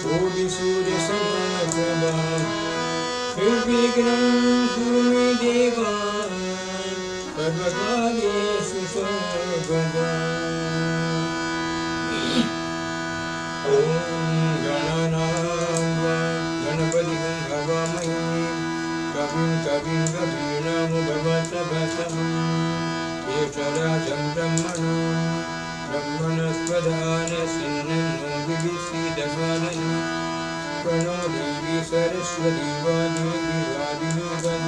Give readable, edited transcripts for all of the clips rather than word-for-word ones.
कोटि सूर्य समप्रभा निर्विघ्नं कुरु मे देव सर्वकार्येषु सर्वदा। गणपतिं भवामहे कविं कवीनामुपवसवसम् केशराजं ब्रह्मणस्पदान सिन्नन्नो विविसीदसादनं प्रणो देवी सरस्वती वादिवादिवादिनोदनं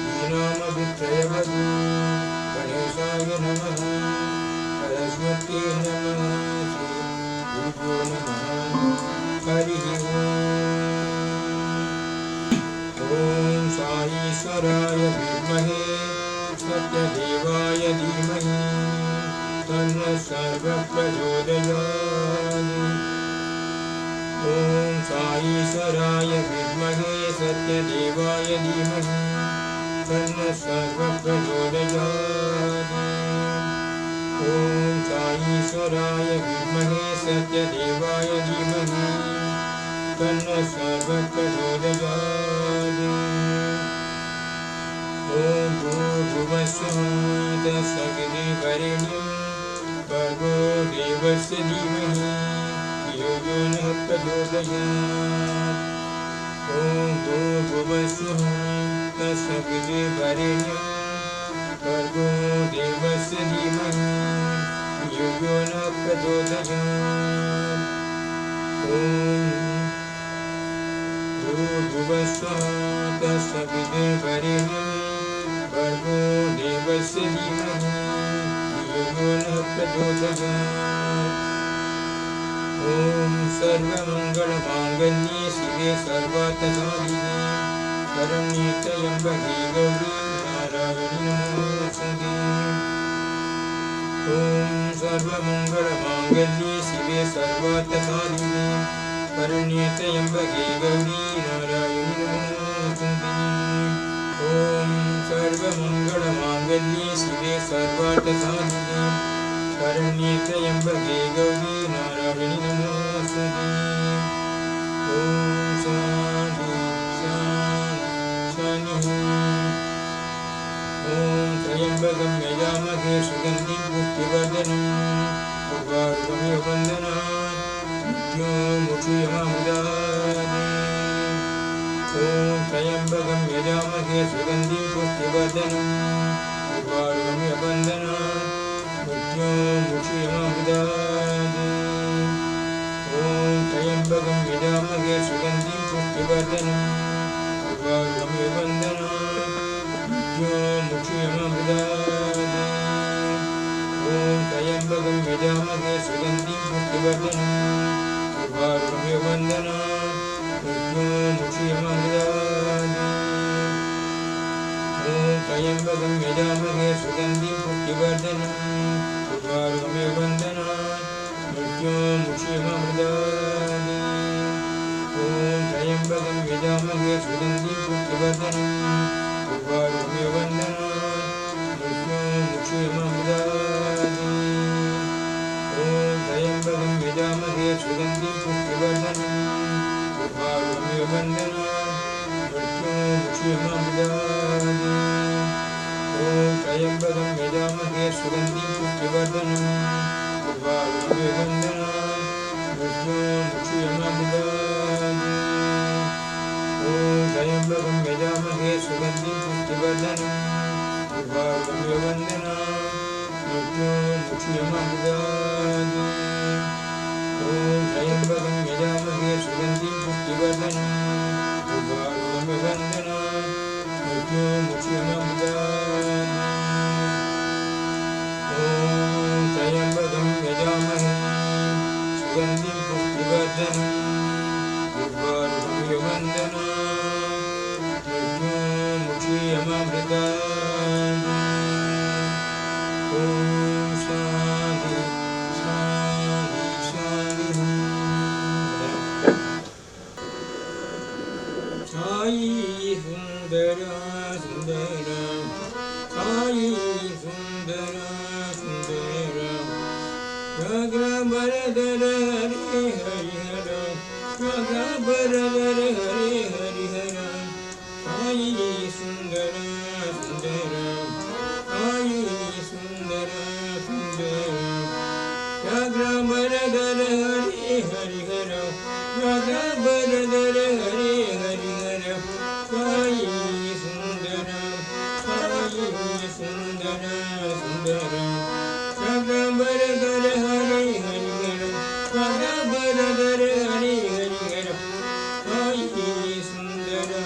वीणामभित्रयवधू गणेशाय नमः सरस्वत्यै नमः श्रीगुरुभ्यो नमः हरिः ॐ साईश्वराय विद्महे सत्यदेवाय धीमहि तन्नः सर्वप्रचोदयात्। ॐ साईश्वराय विद्महे सत्यदेवाय धीमहि तन्नः सर्वप्रचोदयात्। ॐ साईश्वराय विद्महे सत्यदेवाय धीमहि तन्नः सर्वप्रचोदयात्। ॐ भूर्भुवस्सुः तत्सवितुर्वरेण्यं भर्गो देवस्य धीमहि धियो यो नः प्रचोदयात्। ॐ भूर्भुवस्सुः तत्सवितुर्वरेण्यं भर्गो देवस्य धीमहि धियो यो नः प्रचोदयात्। ॐ भूर्भुवस्सुः तत्सवितुर्वरेण्यं भर्गो देवस्य धीमहि धियो यो नः प्रचोदयात्। ॐ सर्वमङ्गलमाङ्गल्ये शिवे सर्वार्थसाधिके शरण्ये त्र्यम्बके गौरी नारायणि नमोऽस्तुते। ॐ सर्वमङ्गलमाङ्गल्ये शिवे सर्वार्थसाधिके शरण्ये त्र्यम्बके गौरी नारायणि नमोऽस्तुते। ॐ सर्वमङ्गलमाङ्गल्ये शिवे सर्वार्थसाधिके शरण्ये त्र्यम्बके गौरी नारायणि नमोऽस्तुते। ॐ शान्ति शान्तिः। ॐ त्र्यम्बकं यजामहे सुगन्धिं पुष्टिवर्धनम् उर्वारुकमिव वन्दनात् मृत्योर्मुक्षीयमामृतात्। ॐ त्र्यम्बकं यजामहे सुगन्धिं पुष्टिवर्धनम् उर्वारुकमिव वन्दनात् मृत्योर्मुक्षीयमामृतात्। ॐ त्र्यम्बकं यजामहे सुगन्धिं पुष्टिवर्धनम् उर्वारुकमिव वन्दनात् मृत्योर्मुक्षीयमामृतात्। ॐ त्र्यम्बकं यजामहे सुगन्धिं पुष्टिवर्धनम् उर्वारुकमिव वन्दनात् मृत्योर्मुक्षीयमामृतात्। ॐ त्र्यम्बकं यजामहे सुगन्धिं पुष्टिवर्धनम् उर्वारुकमिव वन्दनात् मृत्योर्मुक्षीयमामृतात्। ॐ त्र्यम्बकं यजामहे सुगन्धिं पुष्टिवर्धनम् उर्वारुकमिव वन्दनात् मृत्योर्मुक्षीयमामृतात्। ॐ त्र्यम्बकं यजामहे सुगन्धिं पुष्टिवर्धनम् उर्वारुकमिव वन्दनात् मृत्योर्मुक्षीयमामृतात्। ॐ त्र्यम्बकं यजामहे सुगन्धिं पुष्टिवर्धनम् उर्वारुकमिव वन्दनात् मृत्योर्मुक्षीयमामृतात्। ॐ त्र्यम्बकं यजामहे सुगन्धिं पुष्टिवर्धनम् उर्वारुकमिव वन्दनात् मृत्योर्मुक्षीयमामृतात्। ॐ त्र्यम्बकं यजामहे सुगन्धिं पुष्टिवर्धनम् उर्वारुकमिव वन्दनात् मृत्योर्मुक्षीयमामृतात्। ॐ त्र्यम्बकं यजामहे सुगन्धिं पुष्टिवर्धनम् उर्वारुकमिव वन्दनात् मृत्योर्मुक्षीयमामृतात्। ॐ शान्ति शान्ति शान्तिः। साई सुन्दर सुन्दर Raghabaradhara Hari Hari Hara Raghabaradhara Hari Hari Hara Sai Sundara Sundara Sai Sundara Sundara Raghabaradhara Hari Hari Hara Raghabaradhara Hari Hari Hara Sai Sundara Sai Sundara Sundara Raghabaradhara Hari Hari Hara Raghabaradhara Hari Hari Hara Sai Sundara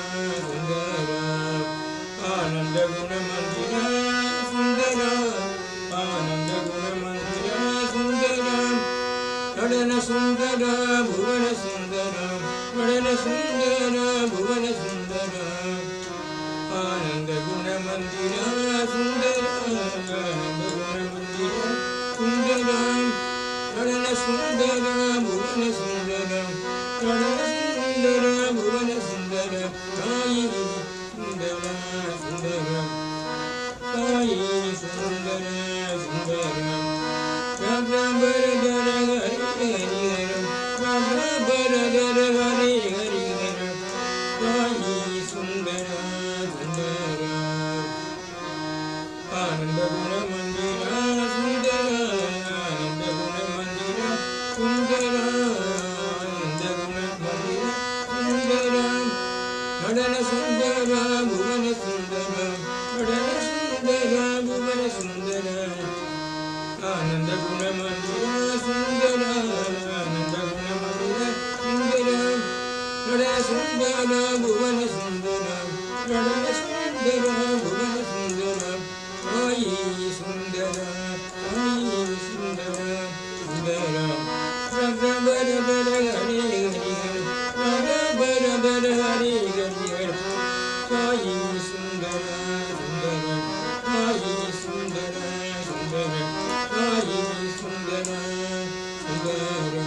Sundara Ananda Guna Mandira Sundara Ananda Guna Mandira Sundara Nadana Sundara Bhuvana Sundara Nadana Sundara Bhuvana Sundara Ananda Guna Mandira Sundara Ananda Guna Mandira Sundara Nadana Sundara Bhuvana Sundara Nadana Sundara Bhuvana Sundara Sai Sundara Sundara Sai Sundara Sundara Raghabaradhara Hari Hari Hara Raghabaradhara Hari Hari Hara Sai Sundara Sundara Ananda Guna Mandira Sundara Ananda Guna Mandira Sundara Ananda Guna Mandira Sundara Nadana Sundara Bhuvana Sundara Nadana Sundara Bhuvana Sundara Ananda Guna Mandira Sundara Ananda Guna Mandira Sundara Nadana Sundara Bhuvana Sundara Nadana Sundara Bhuvana Sundara Sai Sundara Sai Sundara Sundara Raghabaradhara Hari Hari Hara Raghabaradhara Hari Hari Hara Sai Sundara Sundara Sai Sundara Sundara Sai Sundara Sundara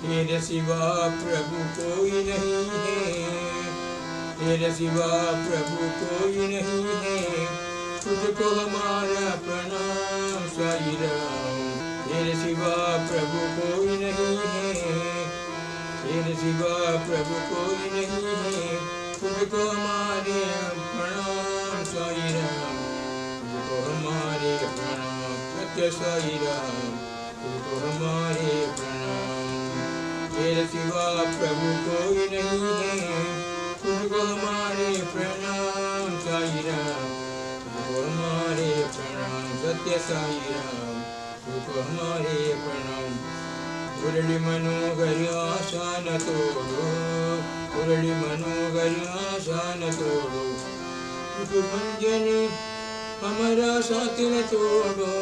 तेरे सिवा प्रभु कोई नहीं है तेरे सिवा प्रभु कोई नहीं है तुझको हमारा प्रणाम साई राम तेरे सिवा प्रभु कोई नहीं है तेरे सिवा प्रभु कोई नहीं है तुझको हमारे प्रणाम साई राम तुझको हमारे प्रणाम सत्य साई राम तुझको हमारे प्रणाम तेरे सिवा प्रभु कोई नहीं है तुझको हमारे प्रणाम साई राम तुझको हमारे प्रणाम सत्य साई राम तुझको हमारे प्रणाम मुरली मनोहर आशा न तोड़ो मुरली मनोहर आशा न तोड़ो दुख भंजन हमारा साथ न तोड़ो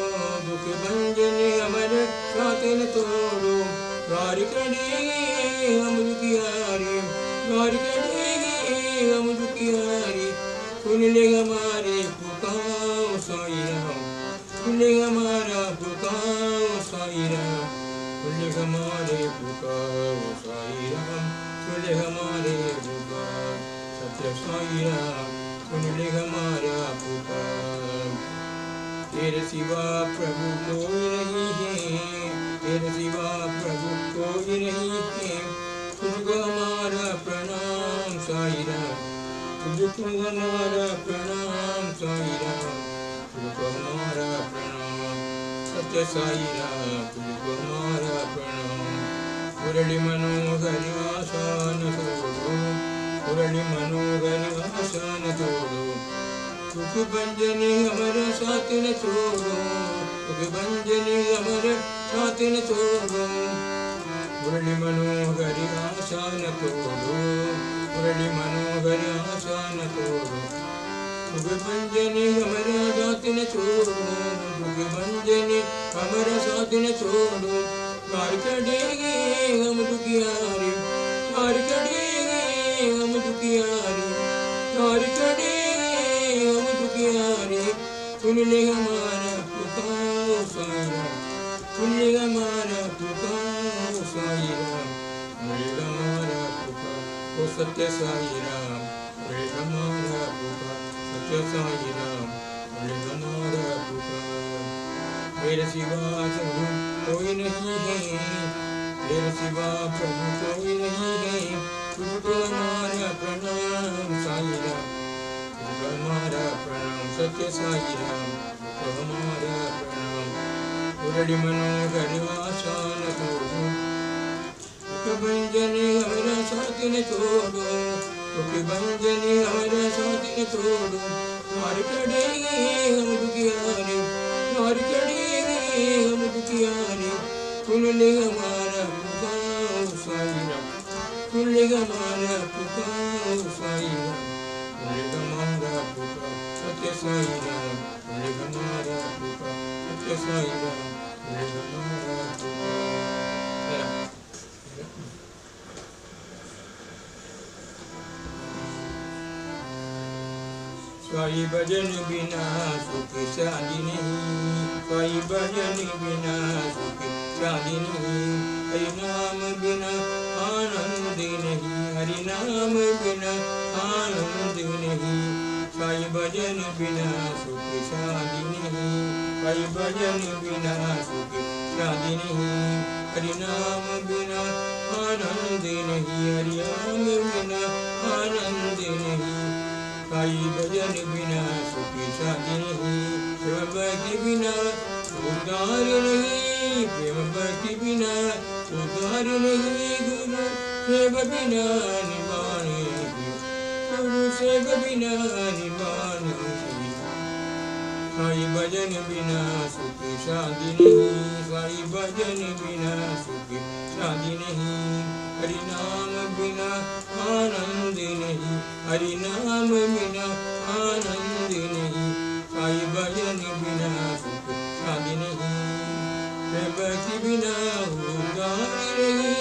दुख भंजन हमारे साथ न तोड़ो गार करेंगे हम दुखियारे गार करेंगे हम दुखियारे सुन ले हमारे पुकार साई राम सुन ले हमारा पुकार साई राम सुन ले हमारे पुकार साई राम सुन ले हमारे पुकार सत्य साई राम सुन ले हमारा पुकार तेरे सिवा प्रभु कोई नहीं है तेरे सिवा प्रभु कोई नहीं है तुझको हमारा प्रणाम साई राम तुझको हमारा प्रणाम साई राम तुझको हमारा प्रणाम सत्य साई राम तुझको हमारा प्रणाम मुरली मनोहर आशा न तोड़ो मुरली मनोहर आशा न तोड़ो सुख भंजनी हमारे साथ न छोड़ो सुख भंजनी हमारे साथ न छोड़ो मुरली मनोहर आशा न तोड़ो मुरली मनोहर आशा न तोड़ो सुख भंजनी हमारे साथ न छोड़ो सुख भंजनी हमारे साथ न छोड़ो मार करेंगे हम दुखियारे मार करेंगे हम दुखियारे मार करेंगे हम दुखियारे सुन ले हमारा पुकार साई राम सुन ले हमारा पुकार साई राम सुन ले हमारा पुकार ओ सत्य साई राम सुन ले हमारा पुकार सत्य साई राम मृग हमारा पुकार। तेरे सिवा प्रभु कोई नहीं है, तेरे सिवा प्रभु कोई नहीं है, तुझको हमारा प्रणाम साईं राम, तुझको हमारा प्रणाम सत्य साईं राम, तुझको हमारा प्रणाम। उरड़ी मनोहर आसान तोड़ो, भंजनी हमारा साथ न छोड़ो, भंजनी हमारा साथ न छोड़ो, मार कड़ेंगे हम दुखियारे, मार कड़ेंगे हम दुखियारे, सुन ले हमारा पुकार साईं राम, सुन ले हमारा पुकार साईं राम, सुन ले हमारा पुकार सत्य साईं राम, सुन ले हमारा पुकार सत्य साईं राम, सुन ले हमारा पुकार। साईं भजन बिना सुख शांति नहीं, साईं भजन बिना सुख शांति नहीं, हरि नाम बिना आनंद नहीं, हरि नाम बिना आनंद नहीं, साईं भजन बिना सुख शांति नहीं, साईं भजन बिना सुख शांति नहीं, हरि नाम बिना आनंद नहीं, हरि नाम बिना आनंद नहीं, साईं भजन बिना सुख शांति नहीं, प्रेम भक्ति बिना उद्धार नहीं, प्रेम भक्ति बिना उद्धार नहीं, गुरु सेव बिना निवान नहीं, गुरु सेव बिना निवान नहीं, साईं भजन बिना सुख शांति नहीं, साईं भजन बिना सुख शांति नहीं, हरि नाम बिना आनंद नहीं, हरि नाम बिना आनंद नहीं, साईं भजन बिना सुख शांति नहीं, प्रेम भक्ति बिना उद्धार नहीं,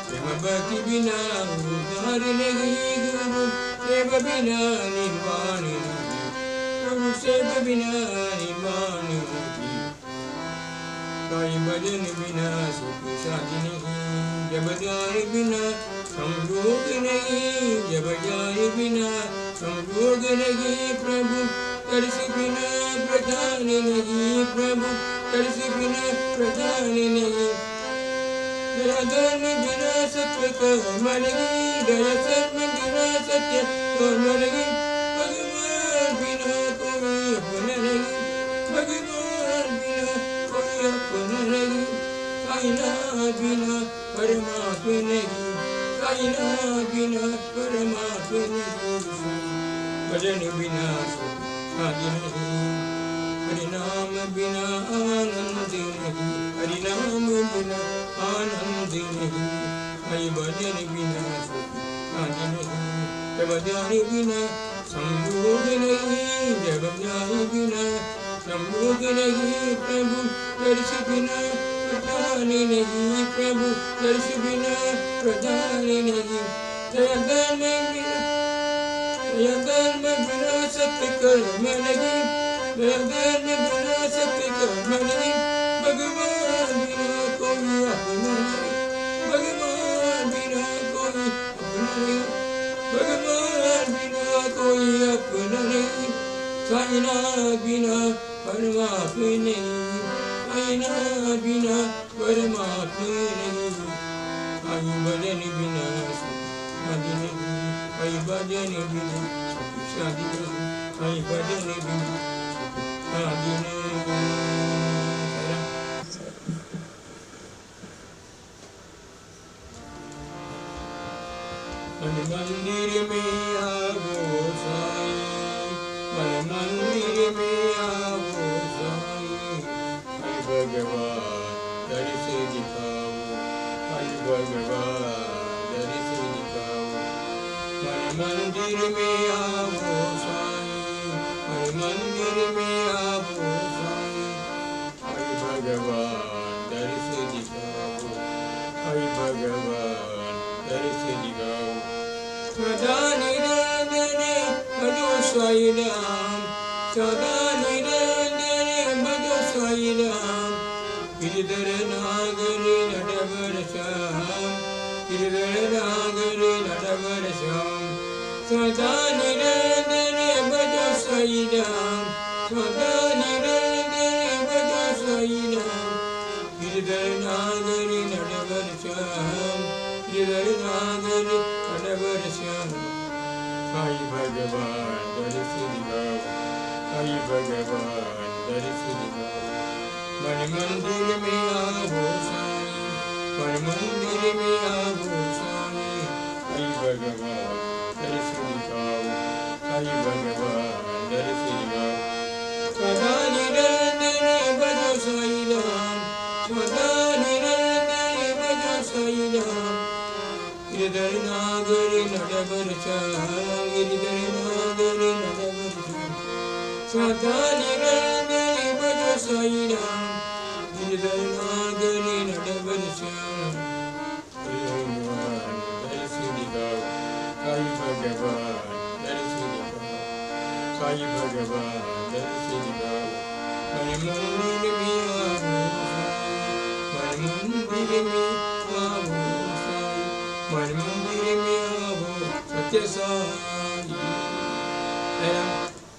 प्रेम भक्ति बिना उद्धार नहीं, गुरु सेव बिना निर्वाण नहीं, गुरु सेव बिना निर्वाण नहीं, साईं भजन बिना सुख शांति नहीं, जब जाए बिना संयोग नहीं, जब जाए बिना संयोग नहीं, प्रभु तरस बिना प्रधान नहीं, प्रभु तरस बिना प्रधान नहीं, दया धर्म बिना सत्य कर्म नहीं, दया धर्म बिना सत्य कर्म नहीं, भगवान बिना कोई अपना नहीं, भगवान बिना कोई अपना नहीं, साईं बिना परमात्मा नहीं, साईं बिना परमात्मा नहीं, भजन बिना सुख शांति नहीं, हरि नाम बिना आनंद नहीं, हरि नाम बिना आनंद नहीं, साईं भजन बिना सुख शांति नहीं, जब जाए बिना संयोग नहीं, जब जाए बिना संयोग नहीं, प्रभु दर्श बिना प्रधान नहीं, प्रभु दर्श बिना प्रधान नहीं, दया धर्म बिना सत्य कर्म नहीं, दया धर्म बिना सत्य कर्म नहीं, भगवान बिना कोई अपना नहीं, भगवान बिना कोई अपना नहीं, भगवान बिना कोई अपना नहीं, साईं बिना परमात्मा नहीं, साईं बिना परमात्मा नहीं, साईं भजन बिना सुख शांति नहीं, साईं भजन बिना सुख शांति नहीं, साईं भजन बिना सुख शांति नहीं। मन मंदिर में आवो साईं, मन मंदिर में आवो साईं, हरि भगवान दर्श दिखाओ, हरि भगवान दर्श दिखाओ, मन मंदिर में आवो साईं, हरि मंदिर में आवो साईं, हरि भगवान दर्श दिखाओ, हरि भगवान दर्श दिखाओ, सदा निरंजन भजो साईं राम, सदा निरंजन भजो साईं राम, गिरधर नागर नटवर श्याम, गिरधर नागर नटवर श्याम, सदा निरंजन भजो साईं राम, सदा मन मंदिर में आवो स्वामी, मन मंदिर में आवो स्वामी। साई भगवान दर्श दिखाओ, साई भगवान दर्श दिखाओ। सदा निरंतर भजो साई राम, सदा निरंतर भजो साई राम। गिरधर नागर नटवर श्याम, गिरधर नागर नटवर श्याम। सदा निरंतर भजो साई राम, गिरधर नागर नटवर श्याम। भगवान दर्श दिखाओ, साई भगवान दर्श दिखाओ, साई भगवान दर्श दिखाओ। मन मंदिर में आवो स्वामी, मन मंदिर में आवो स्वामी, मन मंदिर में आवो सत्य साई।